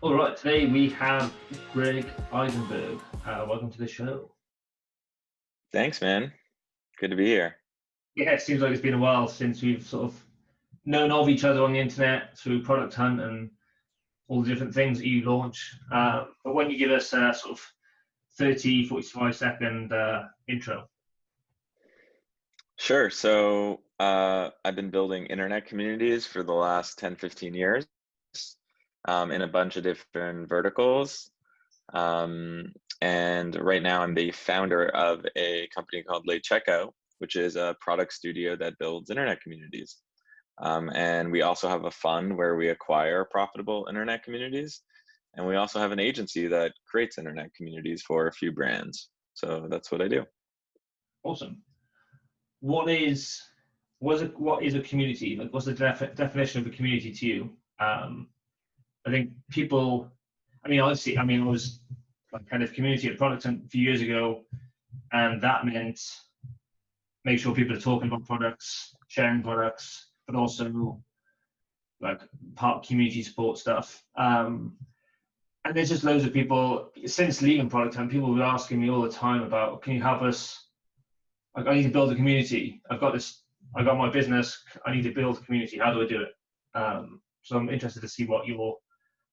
All right, today we have Greg Isenberg. Welcome to the show. Thanks, man. Good to be here. Yeah, it seems like it's been a while since we've sort of known of each other on the internet through Product Hunt and all the different things that you launch. But when you give us a sort of 30, 45-second intro. Sure. So I've been building internet communities for the last 10, 15 years in a bunch of different verticals. And right now I'm the founder of a company called Late Checkout, which is a product studio that builds internet communities. And we also have a fund where we acquire profitable internet communities. And we also have an agency that creates internet communities for a few brands. So that's what I do. Awesome. What is a community? Like, what's the definition of a community to you? I think people, I was like kind of community at Product Hunt a few years ago, and that meant make sure people are talking about products, sharing products, but also like part community support stuff. And there's just loads of people since leaving Product Hunt. People were asking me all the time about, can you help us? Like, I need to build a community. I got my business. I need to build a community. How do I do it? So I'm interested to see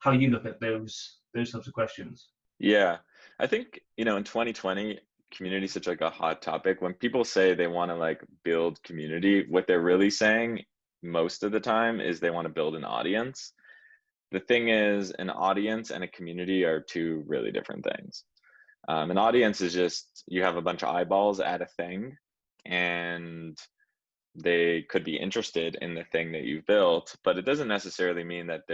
how you look at those types of questions. Yeah, I think, in 2020, community is such like a hot topic. When people say they want to like build community, what they're really saying most of the time is they want to build an audience. The thing is, an audience and a community are two really different things. An audience is just, you have a bunch of eyeballs at a thing and they could be interested in the thing that you've built, but it doesn't necessarily mean that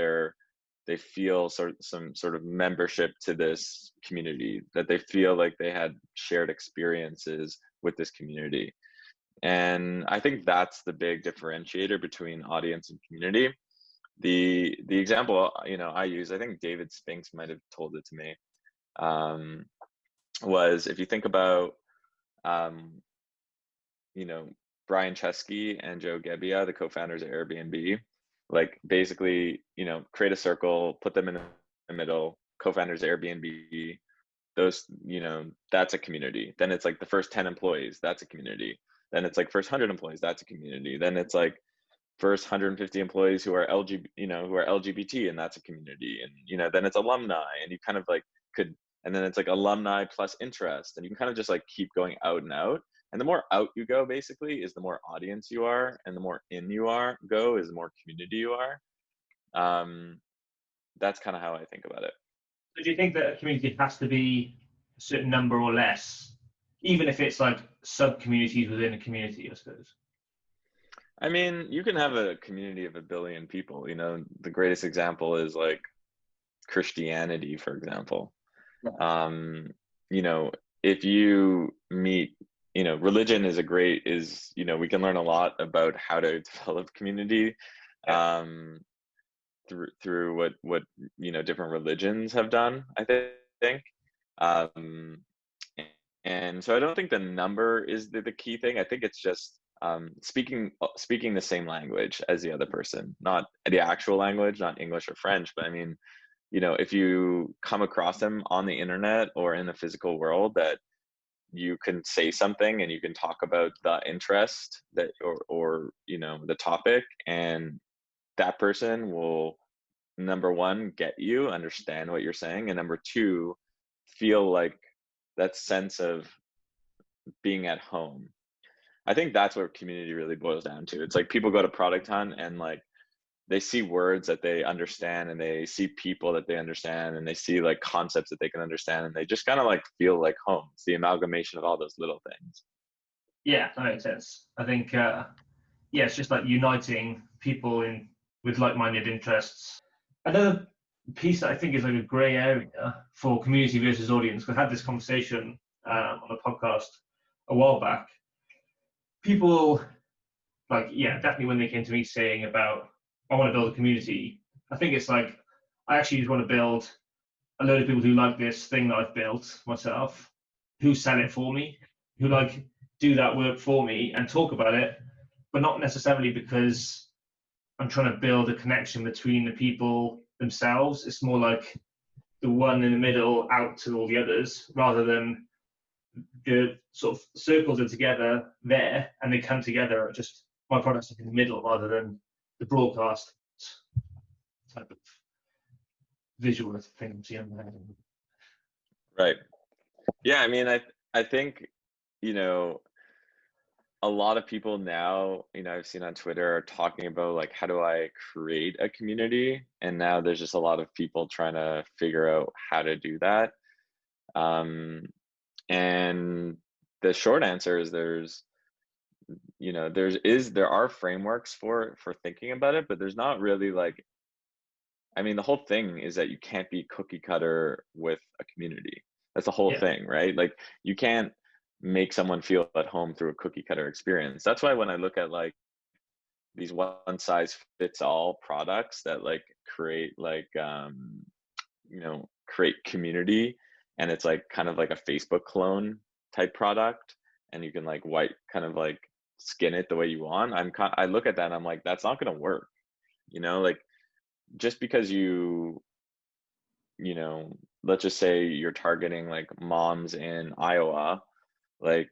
they feel some sort of membership to this community, that they feel like they had shared experiences with this community. And I think that's the big differentiator between audience and community. The example, I use, I think David Spinks might have told it to me, was if you think about, Brian Chesky and Joe Gebbia, the co-founders of Airbnb, like basically, create a circle, put them in the middle, co-founders of Airbnb, those, that's a community. Then it's like the first 10 employees, that's a community. Then it's like first 100 employees, that's a community. Then it's like first 150 employees who are LGBT, and that's a community. And, then it's alumni, and you kind of like and then it's like alumni plus interest, and you can kind of just like keep going out and out. And the more out you go, basically, is the more audience you are, and the more in you go is the more community you are. That's kind of how I think about it. So do you think that a community has to be a certain number or less, even if it's like sub-communities within a community, I suppose? I mean, you can have a community of 1 billion people. The greatest example is like Christianity, for example. Yeah. If you meet, religion is we can learn a lot about how to develop community through what different religions have done, I think. And so I don't think the number is the key thing. I think it's just speaking the same language as the other person, not the actual language, not English or French, but I mean, if you come across them on the internet or in the physical world, that you can say something and you can talk about the interest that or the topic, and that person will, number one, get you, understand what you're saying, and number two, feel like that sense of being at home. I think that's what community really boils down to. It's like people go to Product Hunt and like they see words that they understand, and they see people that they understand, and they see like concepts that they can understand, and they just kind of like feel like home. It's the amalgamation of all those little things. Yeah, that makes sense. I think, it's just like uniting people with like-minded interests. Another piece that I think is like a gray area for community versus audience, because I had this conversation on a podcast a while back. People, definitely when they came to me saying about, I want to build a community, I think it's like, I actually just want to build a load of people who like this thing that I've built myself, who sell it for me, who like do that work for me and talk about it, but not necessarily because I'm trying to build a connection between the people themselves. It's more like the one in the middle out to all the others, rather than the sort of circles are together there and they come together at just my product's in the middle rather than the broadcast type of visual thing I'm seeing in my head. Right. Yeah, I mean, I think, you know, a lot of people now, you know, I've seen on Twitter are talking about like, how do I create a community? And now there's just a lot of people trying to figure out how to do that. And the short answer is there's, you know, there are frameworks for thinking about it, but there's not really like, I mean, the whole thing is that you can't be cookie cutter with a community. That's the whole Yeah, thing, right? Like you can't make someone feel at home through a cookie cutter experience. That's why when I look at like these one size fits all products that like create like you know, create community, and it's like kind of like a Facebook clone type product, and you can like kind of like skin it the way you want. I look at that and I'm like, that's not going to work. You know, like just because you know, let's just say you're targeting like moms in Iowa, like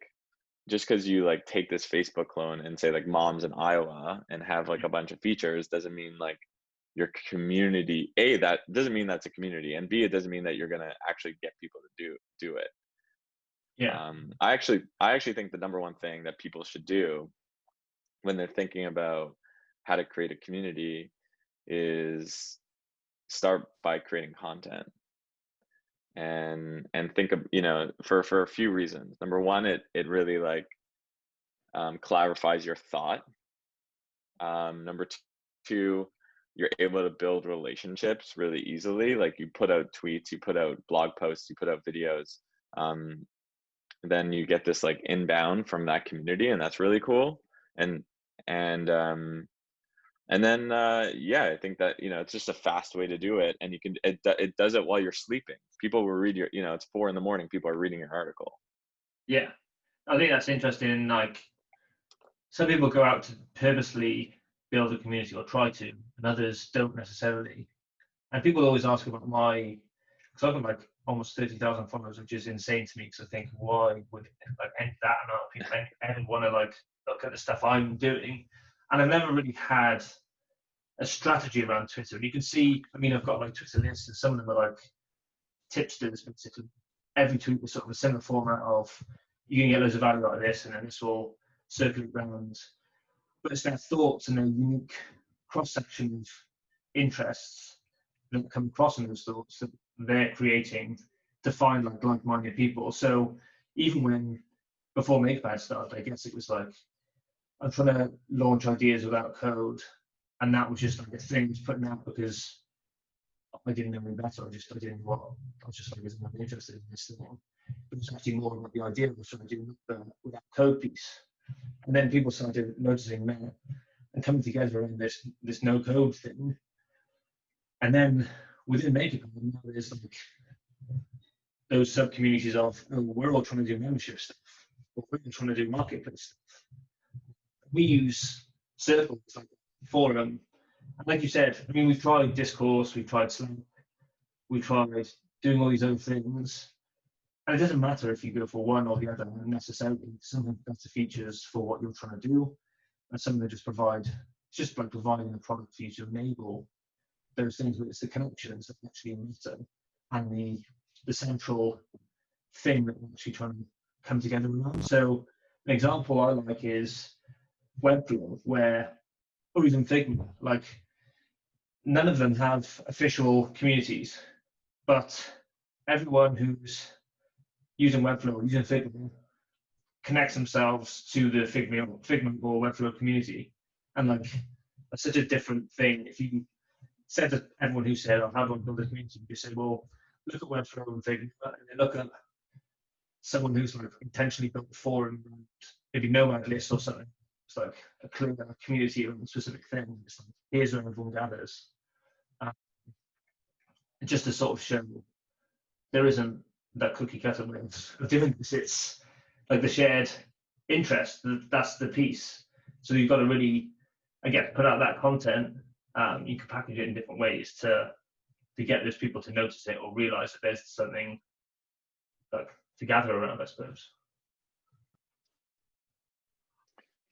just because you like take this Facebook clone and say like moms in Iowa and have like a bunch of features doesn't mean like your community, A, that doesn't mean that's a community, and B, it doesn't mean that you're gonna actually get people to do it. yeah, I actually think the number one thing that people should do when they're thinking about how to create a community is start by creating content, and think of, you know, for a few reasons. Number one, it really like clarifies your thought. Number two, you're able to build relationships really easily. Like you put out tweets, you put out blog posts, you put out videos, um, then you get this like inbound from that community, and that's really cool. And and um, and then yeah, I think that, you know, it's just a fast way to do it, and it does it while you're sleeping. People will read your, you know, it's 4 a.m, people are reading your article. yeah. I think that's interesting. Like some people go out to purposely build a community or try to, and others don't necessarily. And people always ask about because I've got like almost 30,000 followers, which is insane to me. Because I think, why would like that amount of people ever want to like look at the stuff I'm doing? And I've never really had a strategy around Twitter. And you can see, I mean, I've got like Twitter lists, and some of them are like tipsters, basically. Every tweet is sort of a similar format of you can get loads of value out of this, and then this will circulate around. But it's their thoughts and their unique cross section of interests that come across in those thoughts that they're creating to find like-minded people. So even when before MakePad started, I guess it was like I'm trying to launch ideas without code, and that was just like a thing to put out because I didn't know any better. I didn't know what. I was just like, I'm interested in this thing. But it's actually more about the idea of trying to do with that code piece. And then people started noticing that and coming together around this no code thing. And then within MakerPad, now there's like those sub communities of, oh, we're all trying to do membership stuff, or we're trying to do marketplace stuff. We use circles like forum. And like you said, I mean, we've tried Discourse, we've tried Slack, we've tried doing all these other things. And it doesn't matter if you go for one or the other necessarily. Some have better features for what you're trying to do, and some of them just provide, it's just like providing a product for you to enable those things, but it's the connections that actually matter, and the central thing that we're actually trying to come together around. So an example I like is Webflow, or even Figma, like none of them have official communities, but everyone who's using Webflow, using Figma, connects themselves to the Figma or Webflow community. And like, that's such a different thing. If you said to everyone who said, oh, how do I build a community? You say, well, look at Webflow and Figma, and then look at someone who's like intentionally built a forum, maybe Nomad List or something. It's like a clear community around a specific thing. It's like, here's where everyone gathers. Just to sort of show there isn't that cookie cutter way of doing this. It's like the shared interest, that's the piece. So you've got to really, again, put out that content. You can package it in different ways to to get those people to notice it or realize that there's something like to gather around, I suppose.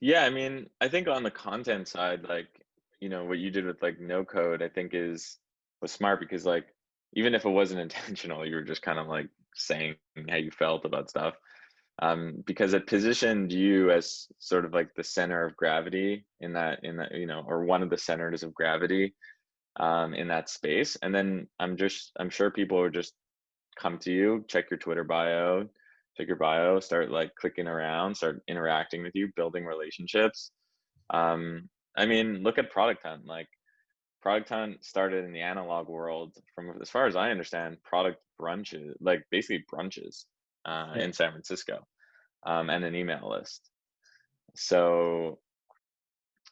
Yeah, I mean, I think on the content side, like, what you did with like no code, I think was smart because like even if it wasn't intentional, you were just kind of like saying how you felt about stuff. Because it positioned you as sort of like the center of gravity in that, or one of the centers of gravity in that space. And then I'm sure people would just come to you, check your Twitter bio, check your bio, start like clicking around, start interacting with you, building relationships. Um, I mean, look at Product Hunt. Like Product Hunt started in the analog world, from as far as I understand, product brunches, like basically brunches Yeah. in San Francisco, and an email list. So,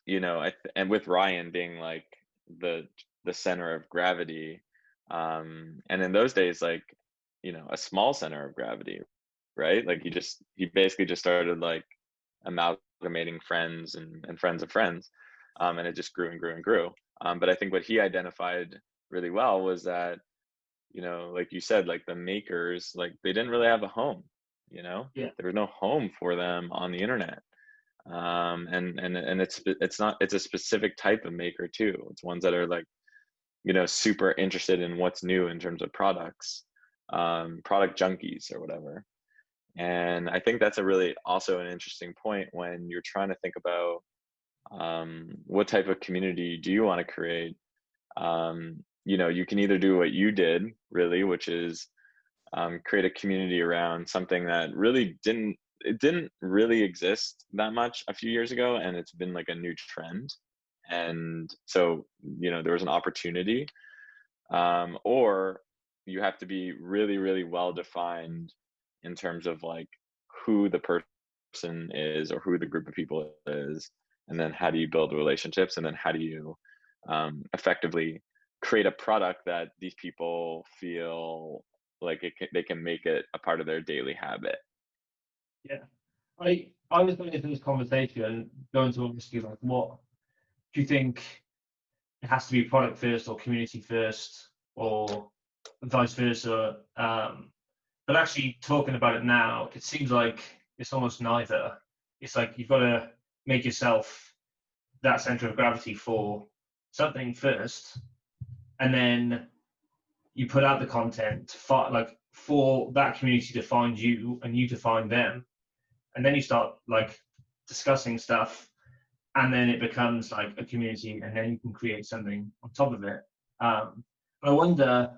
and with Ryan being like the center of gravity, and in those days, like, a small center of gravity, right? Like he basically just started like amalgamating friends and friends of friends, and it just grew and grew and grew. But I think what he identified really well was that, like you said, like the makers, like they didn't really have a home, Yeah. there was no home for them on the internet. And it's a specific type of maker too. It's ones that are like, super interested in what's new in terms of products, product junkies or whatever. And I think that's a really also an interesting point when you're trying to think about what type of community do you want to create. You can either do what you did really, which is create a community around something that really didn't really exist that much a few years ago, and it's been like a new trend. And so, there was an opportunity, or you have to be really, really well defined in terms of like who the person is or who the group of people is, and then how do you build relationships, and then how do you effectively create a product that these people feel like they can make it a part of their daily habit. Yeah. I was going into this conversation going to ask you, like, what do you think it has to be product first or community first or vice versa? But actually talking about it now, it seems like it's almost neither. It's like you've got to make yourself that center of gravity for something first, and then you put out the content for that community to find you and you to find them, and then you start like discussing stuff, and then it becomes like a community, and then you can create something on top of it. I wonder,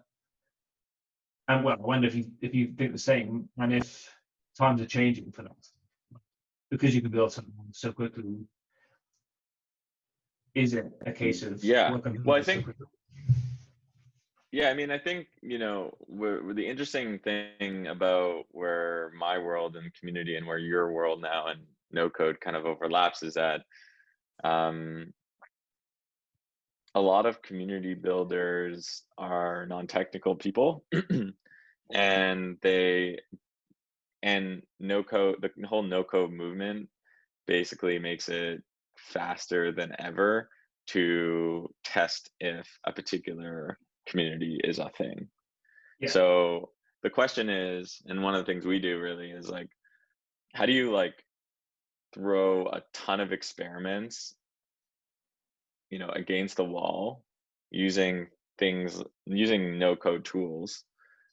and well, I wonder if you think the same, and if times are changing for that, because you can build something so quickly. Is it a case of Yeah. working Well, I so think, quickly? yeah, I mean, I think, where the interesting thing about where my world and community and where your world now and no code kind of overlaps is that um, a lot of community builders are non-technical people, and no code, the whole no code movement basically makes it faster than ever to test if a particular community is a thing. Yeah. So the question is, and one of the things we do really is like, how do you like throw a ton of experiments, against the wall using no code tools,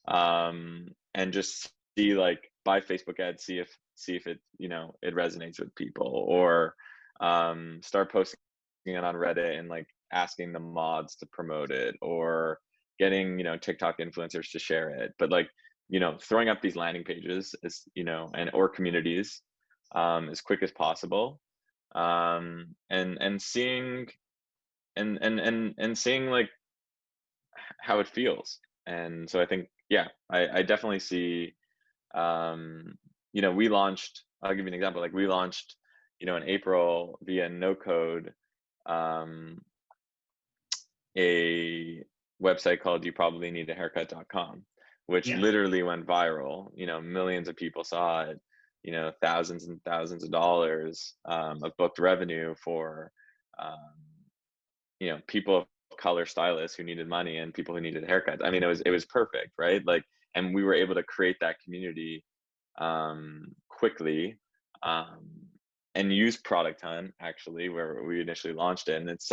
and just see like buy Facebook ads, see if it it resonates with people, or start posting it on Reddit and like asking the mods to promote it, or getting TikTok influencers to share it, but like throwing up these landing pages is and or communities as quick as possible, and seeing and seeing like how it feels. And so I think, yeah, I definitely see, we launched, I'll give you an example, like we launched, in April via no code, a website called youprobablyneedahaircut.com, which Yeah. literally went viral. Millions of people saw it, thousands and thousands of dollars of booked revenue for, people color stylists who needed money and people who needed haircuts. I mean, it was perfect, right? Like, and we were able to create that community quickly, and use Product Hunt actually, where we initially launched it. And it's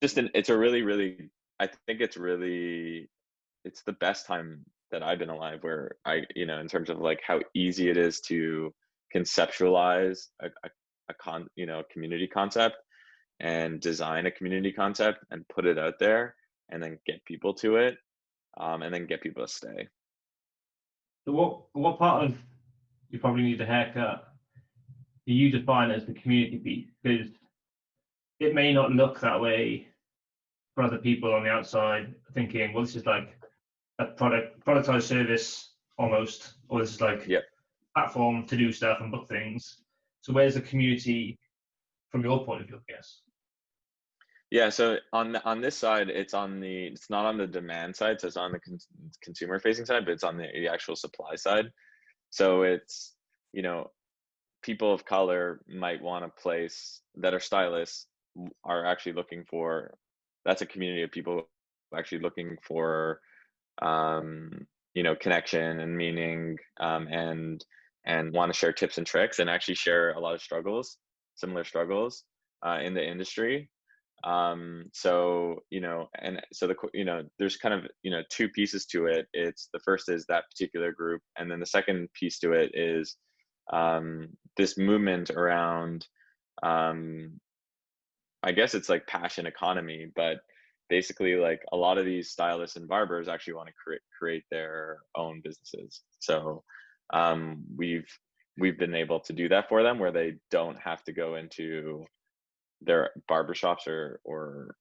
just it's a really, I think it's the best time that I've been alive, where in terms of like how easy it is to conceptualize a community concept and design a community concept and put it out there and then get people to it, and then get people to stay. So what part of you probably need a haircut do you define as the community piece? Because it may not look that way for other people on the outside, thinking, well, this is like a productized service almost, or this is like Yep. platform to do stuff and book things. So where's the community from your point of view, I guess? Yeah, so on this side, it's not on the demand side, so it's on the consumer facing side, but it's on the actual supply side. So it's, people of color might want a place that are stylists are actually looking for. That's a community of people actually looking for, connection and meaning, and want to share tips and tricks and actually share a lot of similar struggles in the industry. So there's kind of two pieces to it. It's, the first is that particular group, and then the second piece to it is this movement around, I guess it's like passion economy, but basically like a lot of these stylists and barbers actually want to create their own businesses. So we've been able to do that for them, where they don't have to go into their barbershops or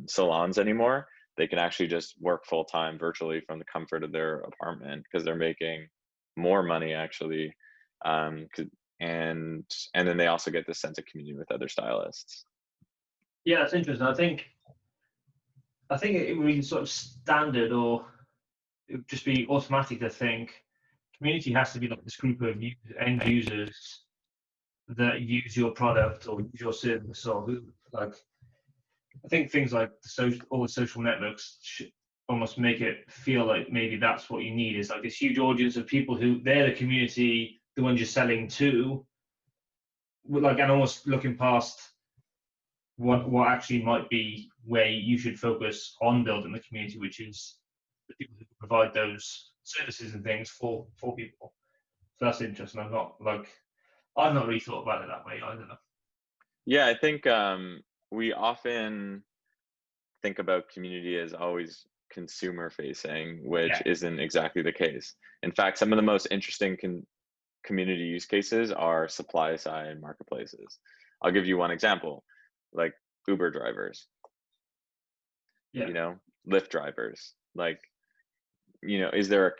salons anymore. They can actually just work full time virtually from the comfort of their apartment, because they're making more money actually, and then they also get this sense of community with other stylists. Yeah, that's interesting. I think it would be sort of standard, or it would just be automatic to think community has to be like this group of end users that use your product or use your service, or who, like, I think things like all the social networks should almost make it feel like maybe that's what you need, is like this huge audience of people who they're the community, the ones you're selling to, like, and almost looking past what actually might be where you should focus on building the community, which is the people who provide those services and things for people. So that's interesting. I've not really thought about it that way either. Yeah, I think we often think about community as always consumer facing, which isn't exactly the case. In fact, some of the most interesting community use cases are supply side marketplaces. I'll give you one example, like Uber drivers, Lyft drivers. Like, is there a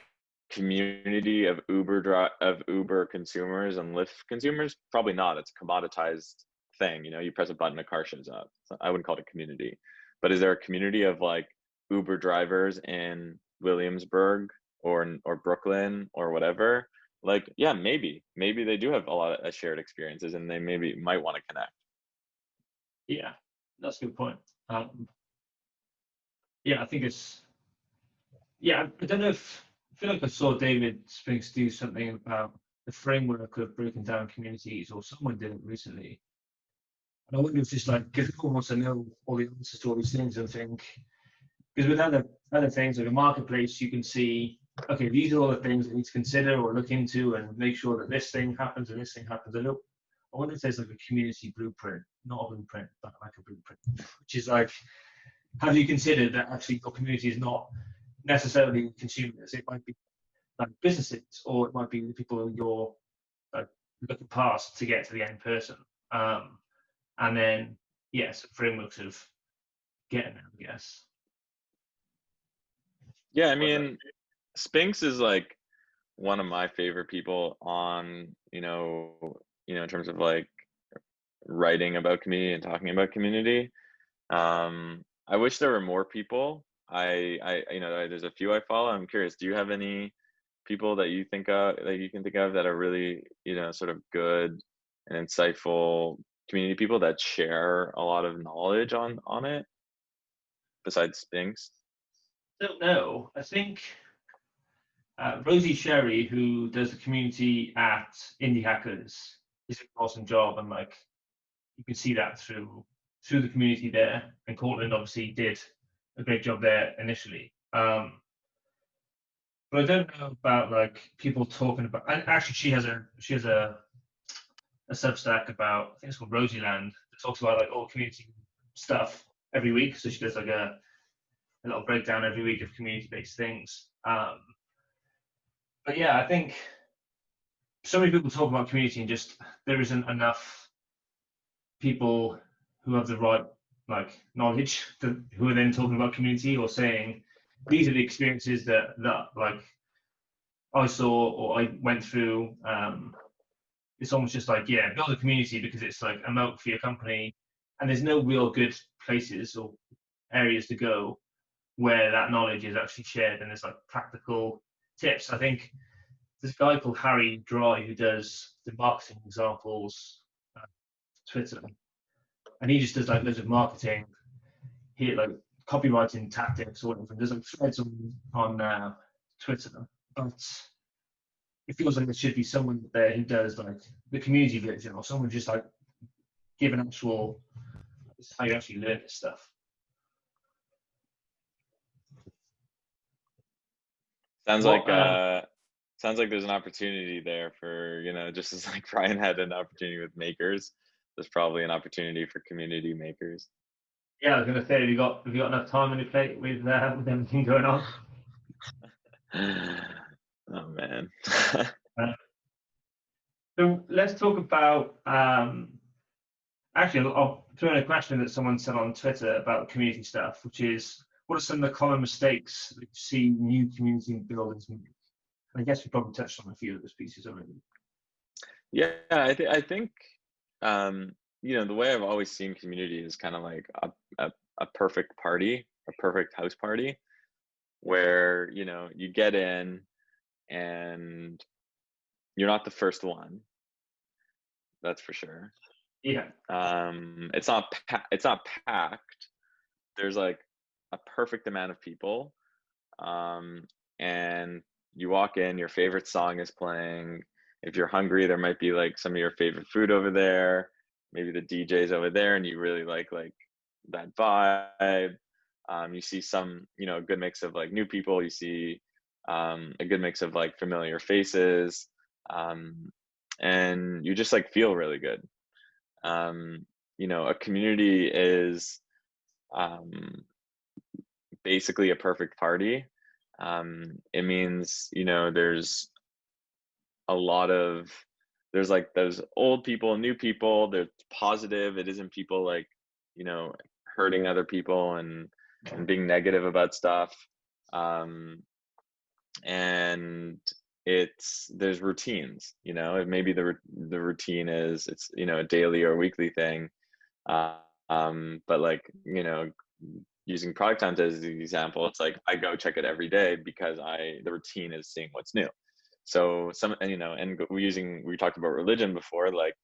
community of Uber consumers and Lyft consumers? Probably not. It's a commoditized thing. You press a button, a car shows up. So I wouldn't call it a community. But is there a community of like Uber drivers in Williamsburg or Brooklyn or whatever? Like, yeah, maybe they do have a lot of shared experiences, and they might want to connect. Yeah, that's a good point. Yeah, I think it's. Yeah, I don't know if I feel like I saw David Spinks do something about the framework of breaking down communities, or someone did it recently. And I wonder if it's like, because everyone wants to know all the answers to all these things, and think, because with other things like a marketplace, you can see, okay, these are all the things I need to consider or look into and make sure that this thing happens and this thing happens. I wonder if there's like a community blueprint, not a blueprint, but like a blueprint, which is like, have you considered that actually your community is not necessarily consumers? It might be like businesses, or it might be the people you're like looking past to get to the end person. And then, yes, frameworks of getting there, I guess. Yeah, I mean, Spinks is like one of my favorite people on, in terms of like writing about community and talking about community. I wish there were more people. There's a few I follow. I'm curious, do you have any people that you can think of that are really, sort of good and insightful community people that share a lot of knowledge on it? besides Spinks? I don't know. I think Rosie Sherry, who does the community at Indie Hackers, is an awesome job, and like you can see that through the community there. And Cortland obviously did a great job there initially. But I don't know about like people talking about. And actually, she has a Substack about, I think it's called Rosie Land. It talks about like all community stuff every week. So she does like a little breakdown every week of community-based things. But yeah, I think so many people talk about community and just there isn't enough people who have the right like knowledge who are then talking about community or saying these are the experiences that like I saw or I went through. It's almost just like, yeah, build a community because it's like a moat for your company, and there's no real good places or areas to go where that knowledge is actually shared and there's like practical tips. I think there's a guy called Harry Dry who does the marketing examples Twitter, and he just does like loads of marketing here, like copywriting tactics or whatever. There's like threads on Twitter, but it feels like there should be someone there who does like the community version, or someone just like give an actual, this is how you actually learn this stuff. Sounds like there's an opportunity there for, just as like Brian had an opportunity with makers, there's probably an opportunity for community makers. Yeah, I was gonna say, have you got enough time on your plate with everything going on? Oh man. So let's talk about actually I'll throw in a question that someone said on Twitter about community stuff, which is what are some of the common mistakes that you see new community buildings make? And I guess we probably touched on a few of those pieces already. Yeah, I think the way I've always seen community is kind of like a perfect party, a perfect house party, where you get in and you're not the first one. That's for sure. Yeah. It's not packed. There's like a perfect amount of people, and you walk in, your favorite song is playing. If you're hungry, there might be like some of your favorite food over there. Maybe the DJ's over there, and you really like that vibe. You see some, a good mix of like new people. You see a good mix of like familiar faces, and you just like feel really good. A community is basically a perfect party. It means there's like those old people, new people. They're positive. It isn't people like hurting other people and being negative about stuff. And there's routines. Maybe the routine is it's a daily or weekly thing. But like using Product Hunt as the example, it's like I go check it every day because the routine is seeing what's new. So and we talked about religion before, like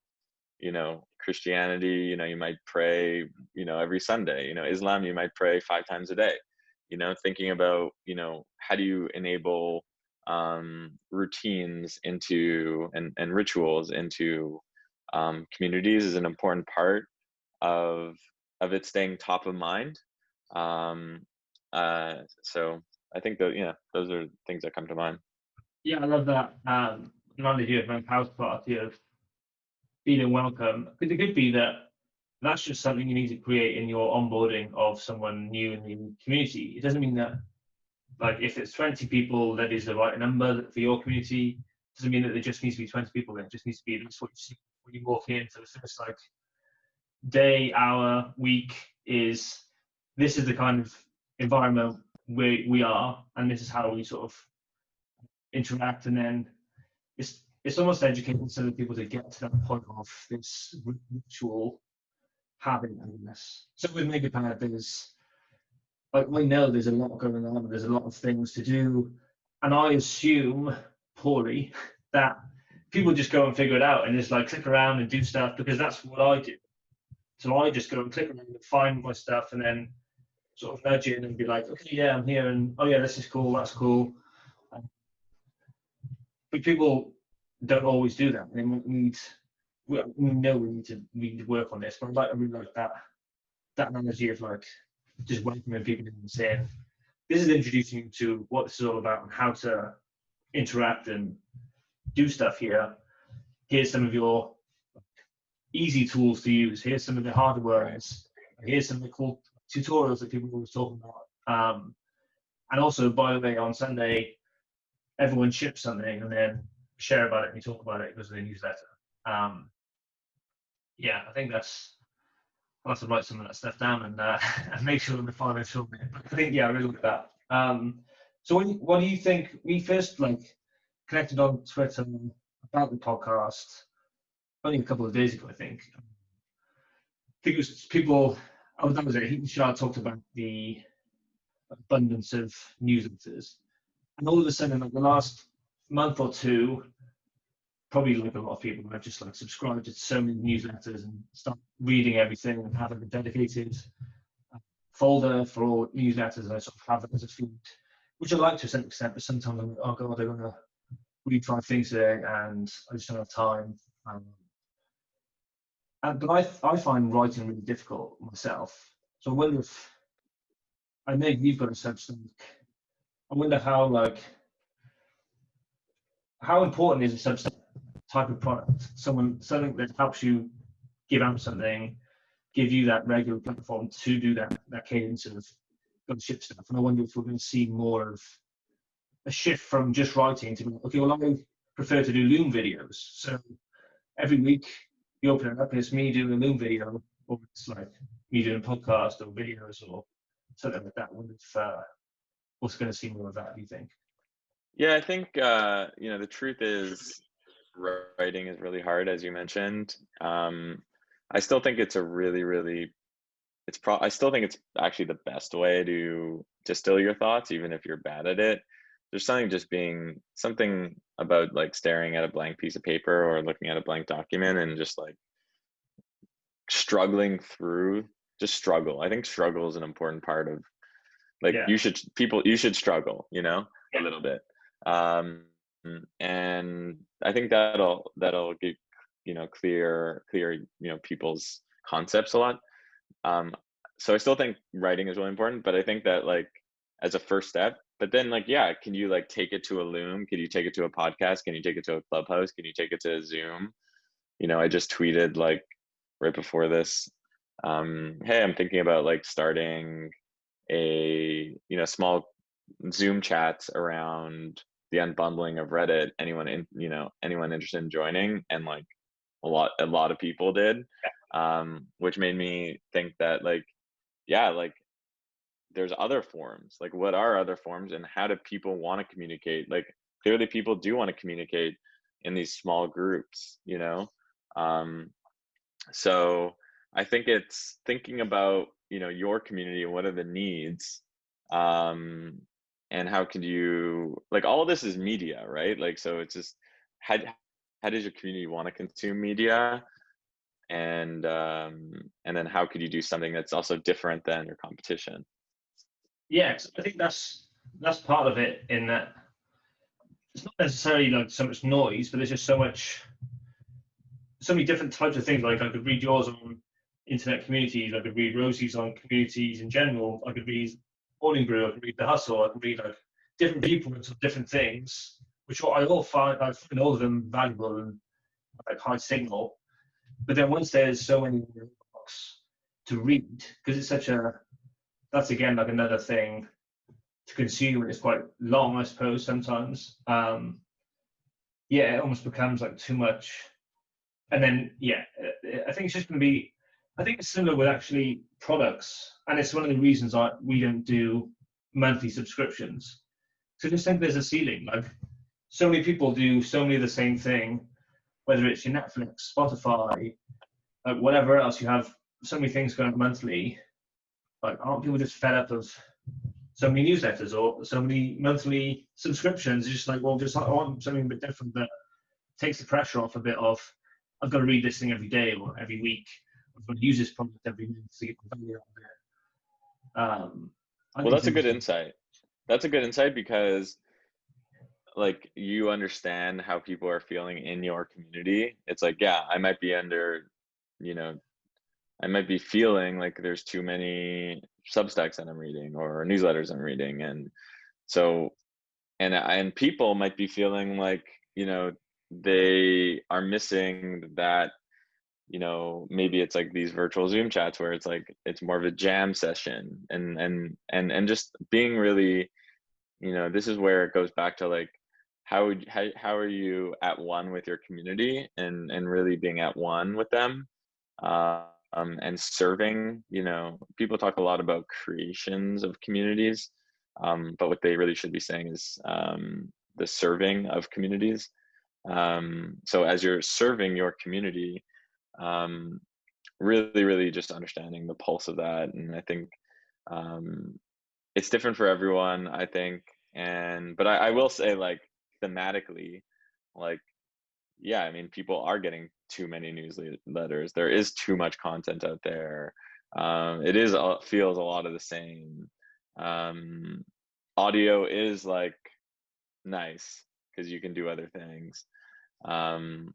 Christianity, you might pray every Sunday. Islam, you might pray 5 times a day. Thinking about how do you enable routines into and rituals into communities is an important part of it staying top of mind. So I think that those are things that come to mind. Yeah, I love that analogy of a house party of feeling welcome. Because it could be that that's just something you need to create in your onboarding of someone new in the community. It doesn't mean that, like, if it's 20 people, that is the right number for your community. It doesn't mean that there just needs to be 20 people there. It just needs to be that's what you see when you walk in. So it's like day, hour, week this is the kind of environment we are, and this is how we sort of interact. And then it's almost educating some of people to get to that point of this ritual habit, I guess. So with Megapad, there's like we know there's a lot going on, there's a lot of things to do, and I assume poorly that people just go and figure it out and just like click around and do stuff because that's what I do. So I just go and click around and find my stuff, and then sort of nudge in and be like, okay, yeah, I'm here, and oh yeah, this is cool, that's cool. But people don't always do that. And we know we need to work on this. But I really like that analogy of like just welcoming people in and saying, this is introducing you to what this is all about and how to interact and do stuff here. Here's some of your easy tools to use. Here's some of the hardware. Here's some of the cool tutorials that people are always talking about. And also, by the way, on Sunday, everyone ships something and then share about it and we talk about it because of the newsletter. Yeah, I think I'll have to write some of that stuff down and make sure in the final film it. I think, yeah, I really like that. So what do you think? We first connected on Twitter about the podcast only a couple of days ago, I think. I think it was people, that was it. He and Shah talked about the abundance of newsletters. And all of a sudden, the last month or two, probably like a lot of people, I've just subscribed to so many newsletters and start reading everything and having a dedicated folder for all newsletters. And I sort of have it as a feed, which I like to a certain extent, but sometimes I'm like, oh God, I'm going to read 5 things today and I just don't have time. But I find writing really difficult myself. So I wonder if, I know you've got a Substack. I wonder how important is a Substack type of product? Something that helps you give out something, give you that regular platform to do that cadence of ship stuff. And I wonder if we're going to see more of a shift from just writing to, okay, well, I prefer to do Loom videos. So every week you open it up and it's me doing a Loom video, or it's like me doing a podcast or videos or something like that. I wonder if we're going to see more of that, do you think? Yeah, I think the truth is writing is really hard, as you mentioned. I still think it's I still think it's actually the best way to distill your thoughts, even if you're bad at it. There's something about staring at a blank piece of paper or looking at a blank document and just struggling through, struggle. I think struggle is an important part of you should struggle, a little bit. And I think that'll get clear people's concepts a lot. So I still think writing is really important, but I think that as a first step, but then can you take it to a Loom? Can you take it to a podcast? Can you take it to a Clubhouse? Can you take it to a Zoom? I just tweeted right before this, hey, I'm thinking about starting a small Zoom chats around the unbundling of Reddit. Anyone interested in joining? And a lot of people did, which made me think that there's other forms. What are other forms, and how do people want to communicate? Clearly people do want to communicate in these small groups, so I think it's thinking about your community and what are the needs, and how could you all of this is media, right? So it's just how does your community want to consume media, and then how could you do something that's also different than your competition? Yeah, I think that's part of it, in that it's not necessarily so much noise, but there's just so many different types of things. I could read yours on internet communities, I could read Rosie's on communities in general, I could read Morning Brew, I could read The Hustle, I could read different viewpoints of different things, which I find all of them valuable and high signal. But then once there's so many books to read, because it's that's again another thing to consume, and it's quite long, I suppose, sometimes. It almost becomes too much. And then I think it's just going to be, I think it's similar with actually products, and it's one of the reasons we don't do monthly subscriptions. So I just think there's a ceiling. So many people do so many of the same thing, whether it's your Netflix, Spotify, whatever else. You have so many things going monthly. Aren't people just fed up of so many newsletters or so many monthly subscriptions? It's just I want something a bit different that takes the pressure off a bit of, I've got to read this thing every day or every week. I've got to use this product every month to get the value out I Well, think it's that's a good interesting. insight. That's a good insight because like you understand how people are feeling in your community. It's like, yeah, I might be under, you know, I might be feeling like there's too many Substacks that I'm reading or newsletters I'm reading. And so, and people might be feeling like, you know, they are missing that, you know, maybe it's like these virtual Zoom chats where it's like, it's more of a jam session and just being really, you know, this is where it goes back to like, how are you at one with your community and really being at one with them, and serving, you know, people talk a lot about creations of communities, but what they really should be saying is the serving of communities. So as you're serving your community, um, really just understanding the pulse of that. And I think um, it's different for everyone, I think. And but I will say like thematically, like yeah, I mean people are getting too many newsletters. There is too much content out there. It is feels a lot of the same. Um, Audio is like nice because you can do other things. Um,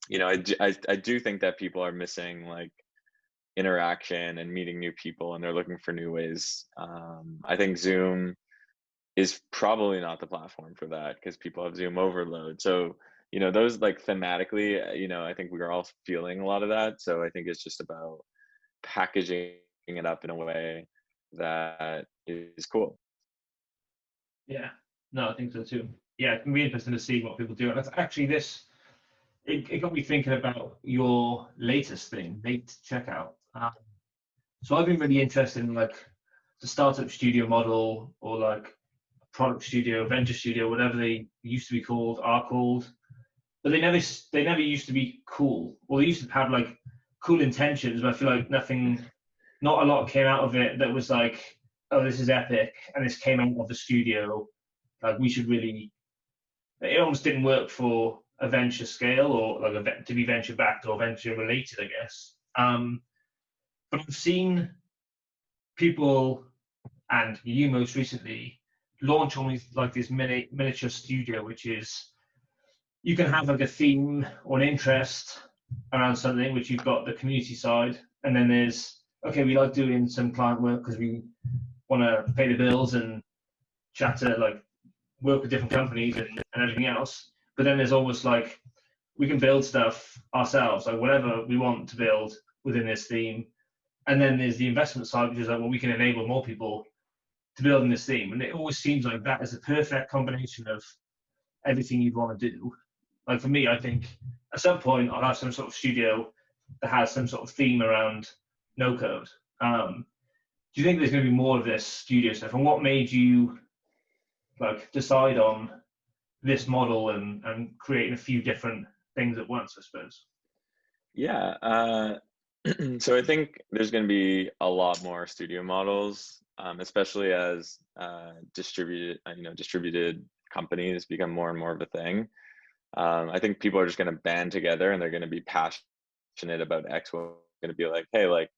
you know, I do think that people are missing like interaction and meeting new people, and they're looking for new ways. I think Zoom is probably not the platform for that because people have Zoom overload. So, you know, those like thematically, you know, I think we are all feeling a lot of that. So I think it's just about packaging it up in a way that is cool. Yeah, no, I think so too. Yeah, it can be interesting to see what people do. And that's actually this. It got me thinking about your latest thing, late checkout. So I've been really interested in like the startup studio model or like product studio, venture studio, whatever they used to be called, are called. But they never used to be cool. Or they used to have like cool intentions, but I feel like not a lot came out of it that was like, oh, this is epic, and this came out of the studio. Like we should really. It almost didn't work for a venture scale or like to be venture backed or venture related, I guess. But I've seen people and you most recently launch almost like this miniature studio, which is you can have like a theme or an interest around something, which you've got the community side, and then there's okay, we like doing some client work because we want to pay the bills and chat to like work with different companies and everything else. But then there's almost like we can build stuff ourselves, like whatever we want to build within this theme. And then there's the investment side, which is like, well, we can enable more people to build in this theme. And it always seems like that is a perfect combination of everything you'd want to do. Like for me, I think at some point I'll have some sort of studio that has some sort of theme around no code. Do you think there's going to be more of this studio stuff? And what made you like decide on this model and creating a few different things at once, I suppose? Yeah. So I think there's going to be a lot more studio models, especially as distributed companies become more and more of a thing. I think people are just going to band together and they're going to be passionate about X. We're going to be like, hey, like,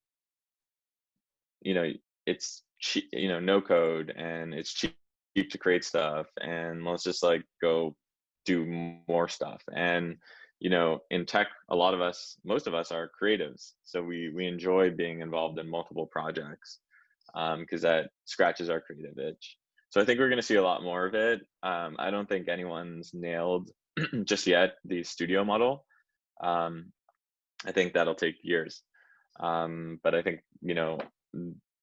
you know, it's cheap, you know, no code and it's cheap to create stuff. And let's just like go do more stuff. And, you know, in tech, most of us are creatives. So we enjoy being involved in multiple projects because that scratches our creative itch. So I think we're going to see a lot more of it. I don't think anyone's nailed just yet the studio model. I think that'll take years. But I think, you know,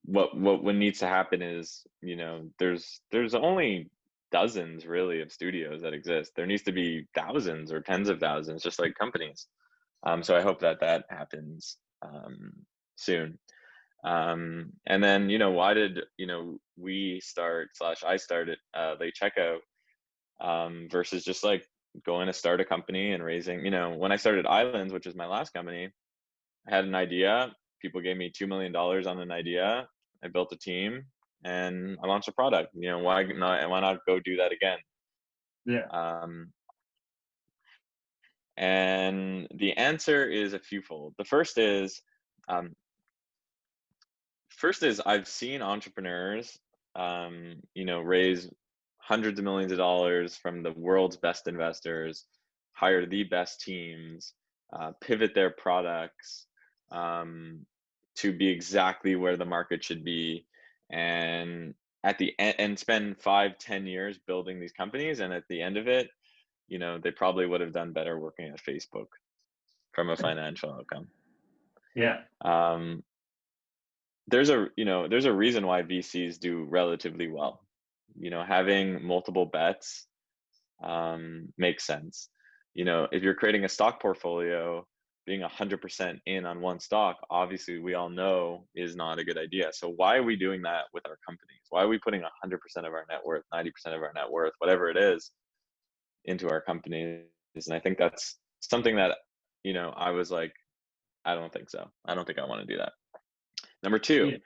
what needs to happen is, you know, there's only dozens really of studios that exist. There needs to be thousands or tens of thousands, just like companies. So I hope that happens soon. And then, you know, why did, you know, we start / I started late checkout versus just like going to start a company and raising, you know, when I started Islands, which is my last company, I had an idea. People gave me $2 million on an idea. I built a team and I launched a product. You know, why not go do that again? Yeah. And the answer is a fewfold. The first is, first is I've seen entrepreneurs, raise hundreds of millions of dollars from the world's best investors, hire the best teams, pivot their products to be exactly where the market should be, and at the end, and spend 5-10 years building these companies, and at the end of it, they probably would have done better working at Facebook from a financial outcome. Yeah. There's a reason why VCs do relatively well. Having multiple bets makes sense. If you're creating a stock portfolio, being 100% in on one stock, obviously we all know is not a good idea. So why are we doing that with our companies? Why are we putting 100% of our net worth, 90% of our net worth, whatever it is, into our companies? And I think that's something that, I was like, I don't think so. I don't think I want to do that. Number two,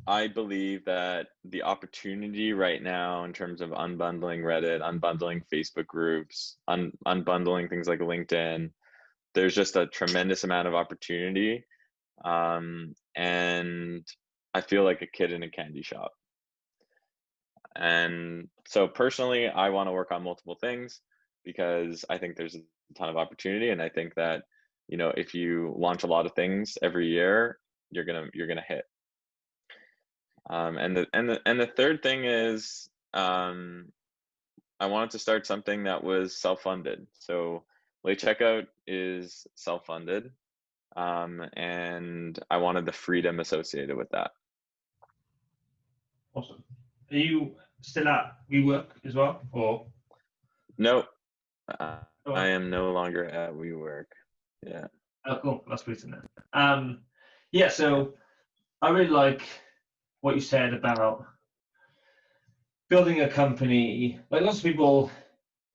I believe that the opportunity right now in terms of unbundling Reddit, unbundling Facebook groups, unbundling things like LinkedIn, there's just a tremendous amount of opportunity. And I feel like a kid in a candy shop. And so personally, I want to work on multiple things because I think there's a ton of opportunity. And I think that, if you launch a lot of things every year, you're gonna hit. And the third thing is, I wanted to start something that was self-funded. So late checkout is self-funded, and I wanted the freedom associated with that. Awesome. Are you still at WeWork as well, or? No, I am no longer at WeWork. Yeah. Oh, cool. That's pretty in there. Yeah. So I really like what you said about building a company. Like, lots of people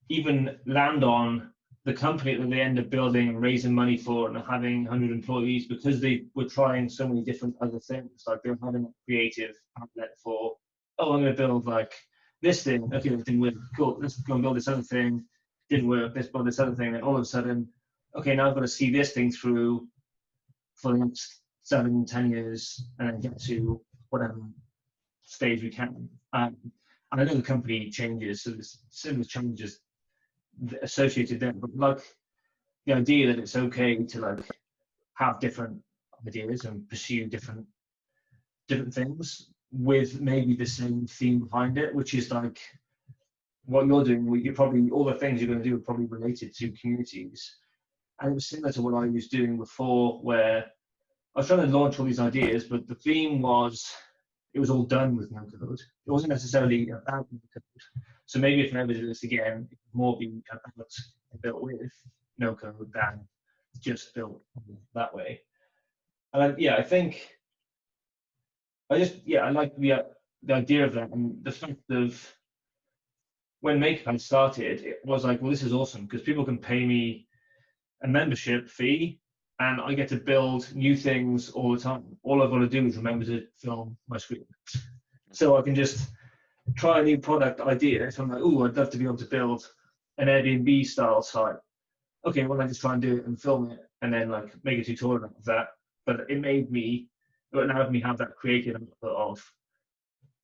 even land on the company that they end up building and raising money for and having 100 employees because they were trying so many different other things. Like, they're having a creative outlet for, oh, I'm going to build like this thing. Okay, it didn't work. Cool. Let's go and build this other thing. Didn't work. Let's build this other thing. And all of a sudden, okay, now I've got to see this thing through for the next 7-10 years and then get to whatever stage we can. And I know the company changes, so there's similar challenges associated there, but like the idea that it's okay to like have different ideas and pursue different things with maybe the same theme behind it, which is like what you're doing. You're probably, all the things you're going to do are probably related to communities. And it was similar to what I was doing before, where I was trying to launch all these ideas, but the theme was, it was all done with no code. It wasn't necessarily about no code. So maybe if I ever do this again, it would more be about built with no code than just built that way. And I think I like the idea of that, and the fact of when MakerPad started, it was like, well, this is awesome because people can pay me a membership fee and I get to build new things all the time. All I've got to do is remember to film my screen. So I can just try a new product idea. So I'm like, oh, I'd love to be able to build an Airbnb style site. Okay, well, I just try and do it and film it and then like make a tutorial of that. But it allowed me have that creative output of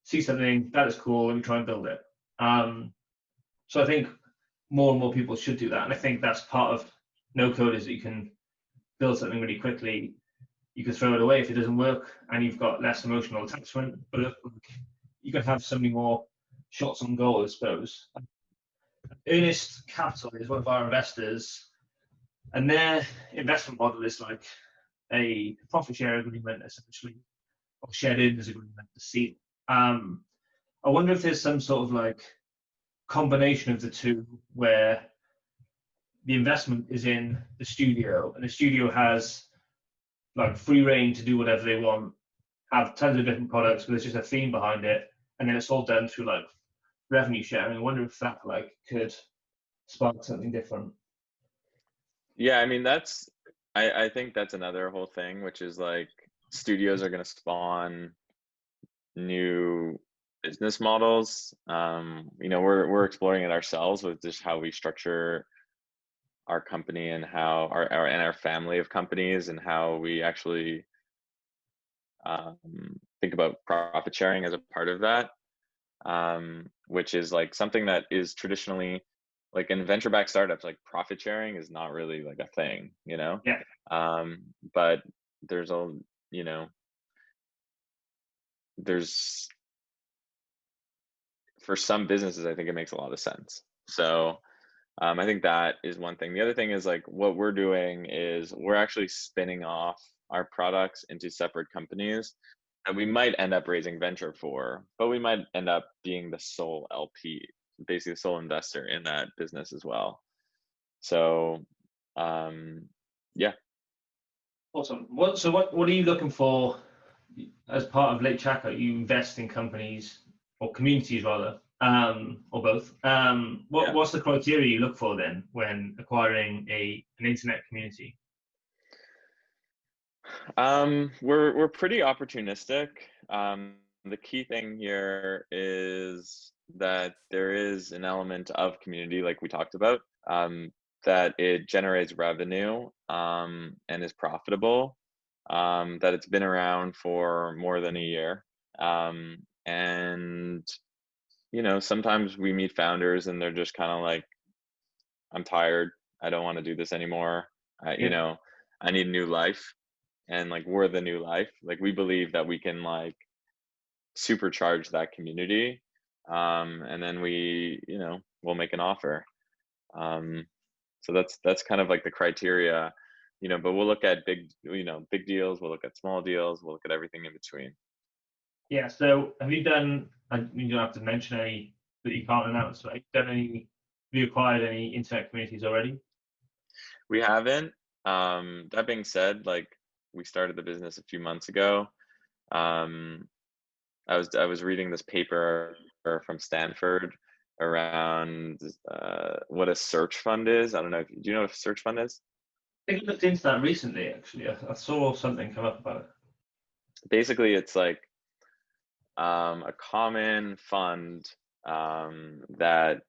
see something that is cool, let me try and build it. So I think more and more people should do that. And I think that's part of no code, is that you can build something really quickly. You can throw it away if it doesn't work, and you've got less emotional attachment. But you can have so many more shots on goal, I suppose. Earnest Capital is one of our investors, and their investment model is like a profit share agreement, essentially, or shared earnings agreement to see. I wonder if there's some sort of like combination of the two, where the investment is in the studio and the studio has like free reign to do whatever they want, have tons of different products, but there's just a theme behind it, and then it's all done through like revenue sharing. I wonder if that like could spark something different. Yeah, I mean, I think that's another whole thing, which is like studios are going to spawn new business models. We're exploring it ourselves with just how we structure our company and how our family of companies, and how we actually think about profit sharing as a part of that, which is like something that is traditionally like in venture-backed startups, like profit sharing is not really like a thing, you know. Yeah. But there's a, you know, there's for some businesses, I think it makes a lot of sense. So I think that is one thing. The other thing is like what we're doing is we're actually spinning off our products into separate companies that we might end up raising venture for, but we might end up being the sole LP, basically the sole investor in that business as well. So, yeah. Awesome. What are you looking for as part of Late Checkout? You invest in companies or communities rather, or both. What's the criteria you look for then when acquiring an internet community? We're pretty opportunistic. The key thing here is that there is an element of community, like we talked about, that it generates revenue, and is profitable, that it's been around for more than a year. And, you know, sometimes we meet founders and they're just kind of like, I'm tired. I don't want to do this anymore. You Yeah. know, I need a new life. And like, we're the new life. Like, we believe that we can like supercharge that community. And then we, you know, we'll make an offer. Um, so that's kind of like the criteria, you know, but we'll look at big, you know, big deals. We'll look at small deals. We'll look at everything in between. Yeah. So have you done? You don't have to mention any that you can't announce, but have you acquired any internet communities already? We haven't. That being said, like we started the business a few months ago. Um, I was reading this paper from Stanford around what a search fund is. I don't know. Do you know what a search fund is? I think I looked into that recently. Actually, I saw something come up about it. Basically, it's like a common fund that,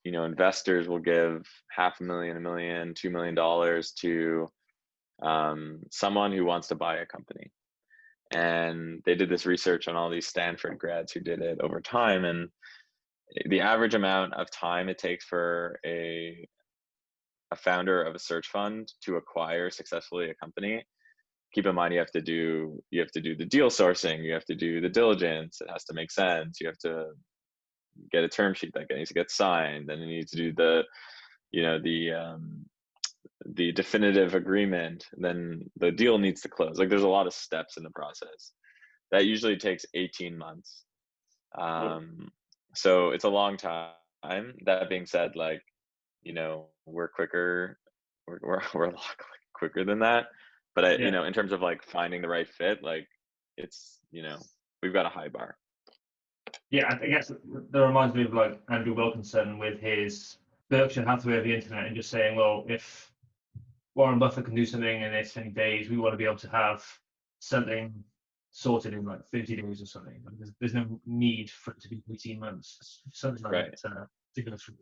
you know, investors will give $500,000, $1 million, $2 million to someone who wants to buy a company. And they did this research on all these Stanford grads who did it over time, and the average amount of time it takes for a founder of a search fund to acquire successfully a company. Keep in mind, you have to do the deal sourcing, you have to do the diligence, it has to make sense, you have to get a term sheet that needs to get signed, then you need to do the, you know, the definitive agreement, then the deal needs to close. Like there's a lot of steps in the process that usually takes 18 months. So it's a long time. That being said, like, you know, we're quicker, we're a lot quicker than that. But you Yeah. know, in terms of like finding the right fit, like it's, you know, we've got a high bar. Yeah, I guess that reminds me of like Andrew Wilkinson with his Berkshire Hathaway of the internet and just saying, well, if Warren Buffett can do something in this many days, we want to be able to have something sorted in like 30 days or something. Like, there's no need for it to be 18 months. Something like Right. that to go through.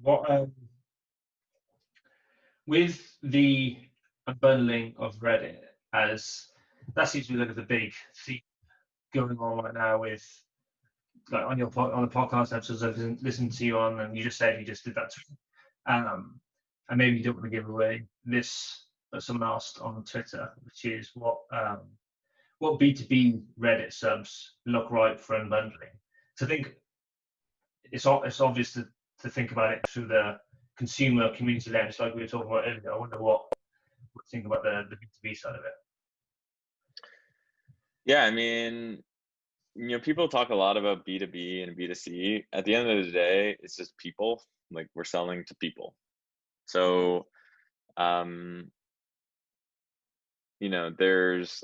What with the unbundling of Reddit, as that seems to be like the big theme going on right now with like on the podcast episodes I've listened to you on, and you just said you just did that to and maybe you don't want to give away this that someone asked on Twitter, which is what B2B Reddit subs look like for unbundling. So I think it's obvious to think about it through the consumer community lens, like we were talking about earlier. I wonder what you think about the B2B side of it. Yeah, I mean, you know, people talk a lot about B2B and B2C. At the end of the day, it's just people. Like we're selling to people. So, you know, there's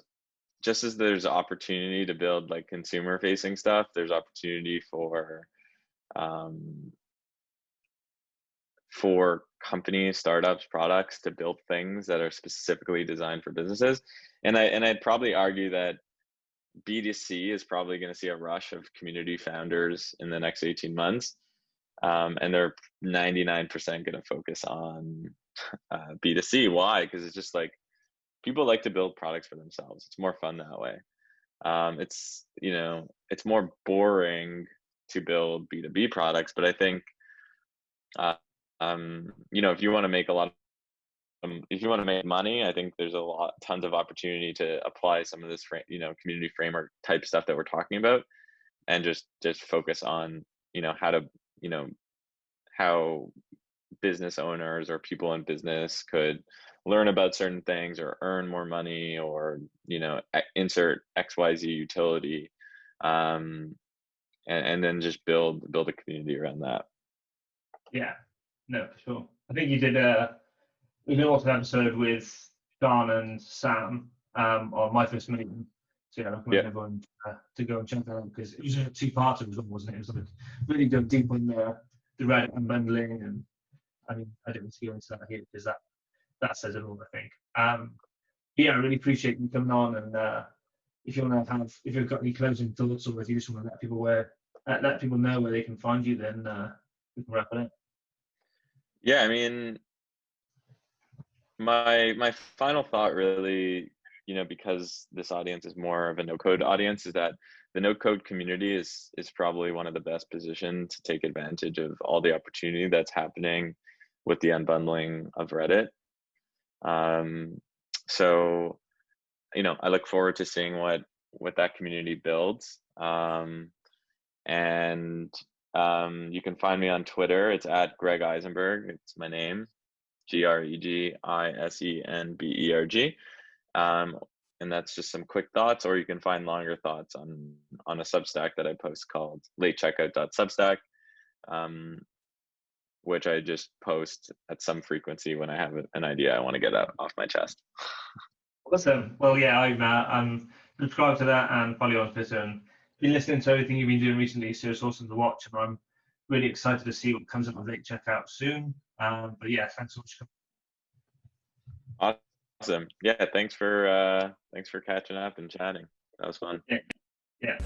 just as there's opportunity to build like consumer facing stuff, there's opportunity um, for companies, startups, products to build things that are specifically designed for businesses. And I'd probably argue that B2C is probably going to see a rush of community founders in the next 18 months. And they're 99% going to focus on B2C. Why? Because it's just like people like to build products for themselves. It's more fun that way. It's, you know, it's more boring to build B2B products, but I think, uh, you know, if you want to make a lot if you want to make money, I think there's tons of opportunity to apply some of this, you know, community framework type stuff that we're talking about, and just focus on, you know, how to, you know, how business owners or people in business could learn about certain things or earn more money, or, you know, insert XYZ utility, and then just build a community around that. Yeah, no, for sure. I think you did we did also an episode with Sean and Sam on my first meeting. So yeah, I recommend Yeah. everyone to go and check that out, because it was a two-parter as well, wasn't it? It was like really dug deep on the Reddit unbundling, and I mean, I didn't go into that here because that says it all, I think. Yeah, I really appreciate you coming on, and if you've got any closing thoughts, or if you just want to let people know where they can find you, then we can wrap it up. Yeah, I mean, my final thought really, you know, because this audience is more of a no code audience, is that the no code community is probably one of the best positioned to take advantage of all the opportunity that's happening with the unbundling of Reddit. So, you know, I look forward to seeing what that community builds. And you can find me on Twitter. It's at Greg Isenberg. It's my name, GregisEnberg. And that's just some quick thoughts, or you can find longer thoughts on a Substack that I post called latecheckout.substack, which I just post at some frequency when I have an idea I want to get off my chest. Awesome. Well, yeah, I'm subscribed to that and follow you on Twitter, and been listening to everything you've been doing recently, so it's awesome to watch, and I'm really excited to see what comes up with Late Checkout soon. But yeah, thanks so much. Awesome. Yeah, thanks for catching up and chatting. That was fun. Yeah.